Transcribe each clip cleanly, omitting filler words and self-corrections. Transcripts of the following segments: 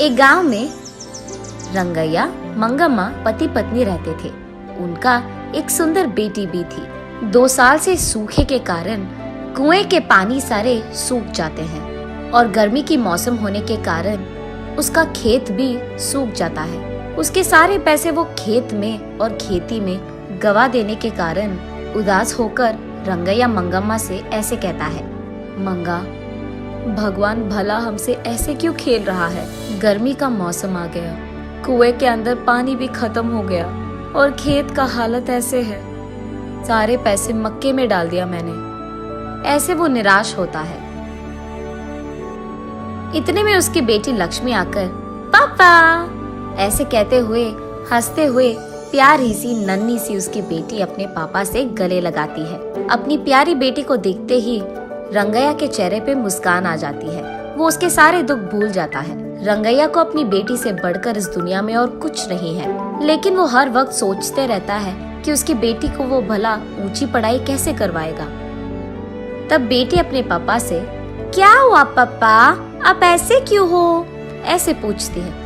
एक गांव में रंगैया मंगम्मा पति पत्नी रहते थे। उनका एक सुंदर बेटी भी थी। 2 साल से सूखे के कारण कुएं के पानी सारे सूख जाते हैं और गर्मी की मौसम होने के कारण उसका खेत भी सूख जाता है। उसके सारे पैसे वो खेत में और खेती में गवा देने के कारण उदास होकर रंगैया मंगम्मा से ऐसे कहता है, मंगा, भगवान भला हमसे ऐसे क्यों खेल रहा है। गर्मी का मौसम आ गया, कुएं के अंदर पानी भी खत्म हो गया और खेत का हालत ऐसे है। सारे पैसे मक्के में डाल दिया मैंने। ऐसे वो निराश होता है। इतने में उसकी बेटी लक्ष्मी आकर पापा ऐसे कहते हुए हंसते हुए प्यारी सी नन्ही सी उसकी बेटी अपने पापा से गले लगाती है। अपनी प्यारी बेटी को देखते ही रंगैया के चेहरे पे मुस्कान आ जाती है। वो उसके सारे दुख भूल जाता है। रंगैया को अपनी बेटी से बढ़कर इस दुनिया में और कुछ नहीं है, लेकिन वो हर वक्त सोचते रहता है कि उसकी बेटी को वो भला ऊंची पढ़ाई कैसे करवाएगा। तब बेटी अपने पापा से, क्या हुआ पापा, आप ऐसे क्यों हो, ऐसे पूछती है।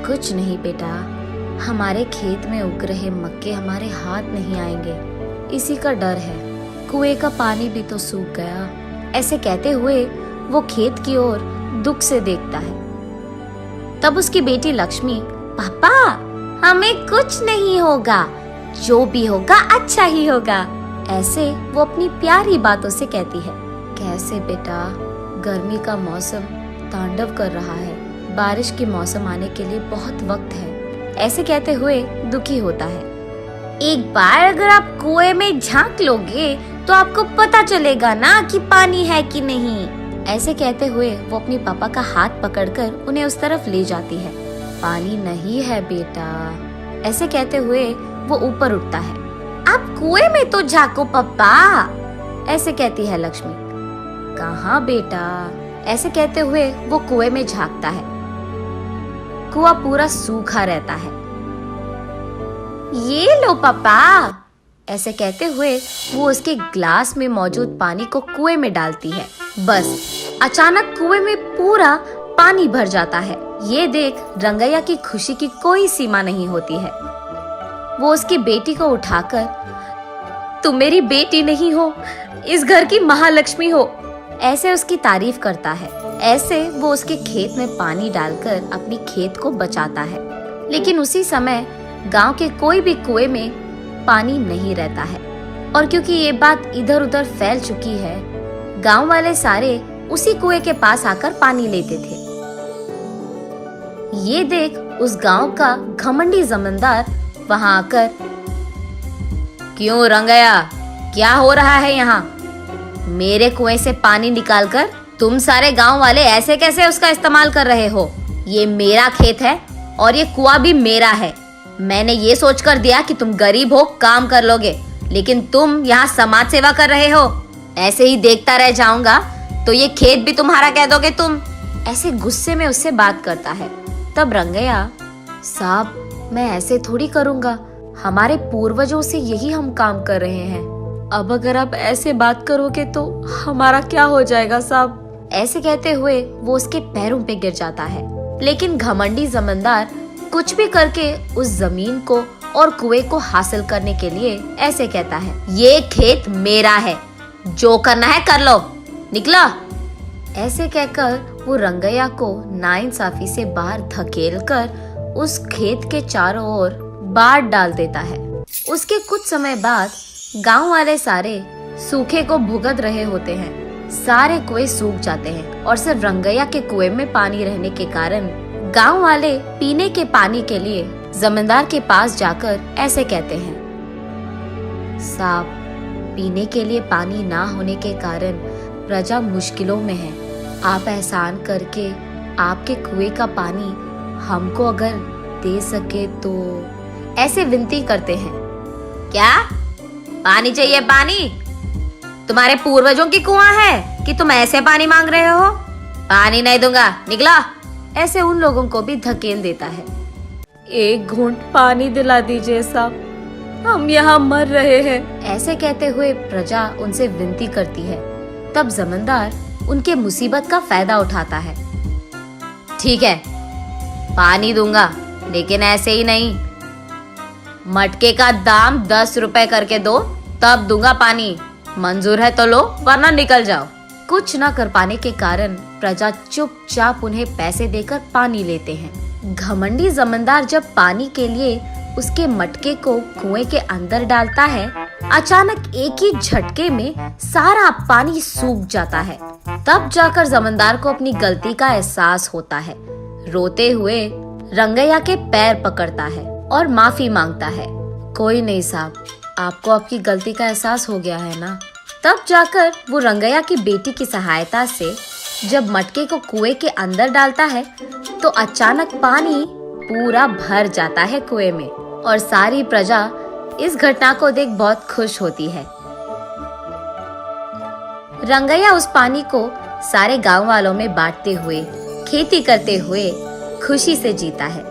कुछ नहीं बेटा, हमारे खेत में उग रहे मक्के हमारे हाथ नहीं आएंगे, इसी का डर है। कुएं का पानी भी तो सूख गया। ऐसे कहते हुए वो खेत की ओर दुख से देखता है। तब उसकी बेटी लक्ष्मी, पापा हमें कुछ नहीं होगा, जो भी होगा अच्छा ही होगा, ऐसे वो अपनी प्यारी बातों से कहती है। कैसे बेटा, गर्मी का मौसम तांडव कर रहा है, बारिश के मौसम आने के लिए बहुत वक्त है, ऐसे कहते हुए दुखी होता है। एक बार अगर आप कुएं में झांक लोगे तो आपको पता चलेगा ना कि पानी है कि नहीं। ऐसे कहते हुए वो अपने पापा का हाथ पकड़कर उन्हें उस तरफ ले जाती है। पानी नहीं है बेटा, ऐसे कहते हुए वो ऊपर उठता है। आप कुएं में तो झांको पापा, ऐसे कहती है लक्ष्मी। कहाँ बेटा, ऐसे कहते हुए वो कुएं में झांकता है। कुआं पूरा सूखा रहता है। ये लो पापा, ऐसे कहते हुए वो उसके ग्लास में मौजूद पानी को कुएं में डालती है। बस अचानक कुएं में पूरा पानी भर जाता है। ये देख रंगैया की खुशी की कोई सीमा नहीं होती है। वो उसकी बेटी को उठाकर, तुम मेरी बेटी नहीं हो, इस घर की महालक्ष्मी हो, ऐसे उसकी तारीफ करता है। ऐसे वो उसके खेत में पानी डालकर अपनी खेत को बचाता है। लेकिन उसी समय गांव के कोई भी कुएं में पानी नहीं रहता है, और क्योंकि ये बात इधर उधर फैल चुकी है, गांव वाले सारे उसी कुएं के पास आकर पानी लेते थे। ये देख उस गांव का घमंडी जमींदार वहां आकर, क्यों रंगैया, क्या हो रहा है यहाँ? मेरे कुएं से पानी निकालकर तुम सारे गांव वाले ऐसे कैसे उसका इस्तेमाल कर रहे हो? ये मेरा खेत है और ये कुआं भी मेरा है। मैंने ये सोचकर दिया कि तुम गरीब हो, काम कर लोगे, लेकिन तुम यहाँ समाज सेवा कर रहे हो। ऐसे ही देखता रह जाऊंगा तो ये खेत भी तुम्हारा कह दोगे तुम। ऐसे गुस्से में उससे बात करता है। तब रंगैया, साहब मैं ऐसे थोड़ी करूंगा, हमारे पूर्वजों से यही हम काम कर रहे हैं। अब अगर आप ऐसे बात करोगे तो हमारा क्या हो जाएगा साहब? ऐसे कहते हुए वो उसके पैरों पे गिर जाता है। लेकिन घमंडी जमींदार कुछ भी करके उस जमीन को और कुएं को हासिल करने के लिए ऐसे कहता है, ये खेत मेरा है, जो करना है कर लो, निकला। ऐसे कहकर वो रंगैया को नाइंसाफी से बाहर धकेलकर उस खेत के चारों ओर बाढ़ डाल देता है। उसके कुछ समय बाद गांव वाले सारे सूखे को भुगत रहे होते हैं। सारे कुएं सूख जाते हैं और सिर्फ रंगैया के कुएं में पानी रहने के कारण गांव वाले पीने के पानी के लिए जमींदार के पास जाकर ऐसे कहते हैं, साहब पीने के लिए पानी ना होने के कारण प्रजा मुश्किलों में है। आप एहसान करके आपके कुएं का पानी हमको अगर दे सके तो, ऐसे विनती करते हैं। क्या पानी चाहिए? पानी तुम्हारे पूर्वजों की कुआं है कि तुम ऐसे पानी मांग रहे हो? पानी नहीं दूंगा, निकला। ऐसे उन लोगों को भी धकेल देता है। एक घूंट पानी दिला दीजिए साहब, हम यहाँ मर रहे हैं, ऐसे कहते हुए प्रजा उनसे विनती करती है। तब जमींदार उनके मुसीबत का फायदा उठाता है। ठीक है, पानी दूंगा, लेकिन ऐसे ही नहीं। मटके का दाम 10 रुपए करके दो, तब दूंगा पानी। मंजूर है तो लो, वरना निकल जाओ। कुछ न कर पाने के कारण प्रजा चुपचाप उन्हें पैसे देकर पानी लेते हैं। घमंडी जमींदार जब पानी के लिए उसके मटके को कुएं के अंदर डालता है, अचानक एक ही झटके में सारा पानी सूख जाता है। तब जाकर जमींदार को अपनी गलती का एहसास होता है। रोते हुए रंगैया के पैर पकड़ता है और माफी मांगता है। कोई नहीं साहब, आपको आपकी गलती का एहसास हो गया है ना। तब जाकर वो रंगैया की बेटी की सहायता से जब मटके को कुएं के अंदर डालता है तो अचानक पानी पूरा भर जाता है कुएं में और सारी प्रजा इस घटना को देख बहुत खुश होती है। रंगैया उस पानी को सारे गांव वालों में बांटते हुए, खेती करते हुए खुशी से जीता है।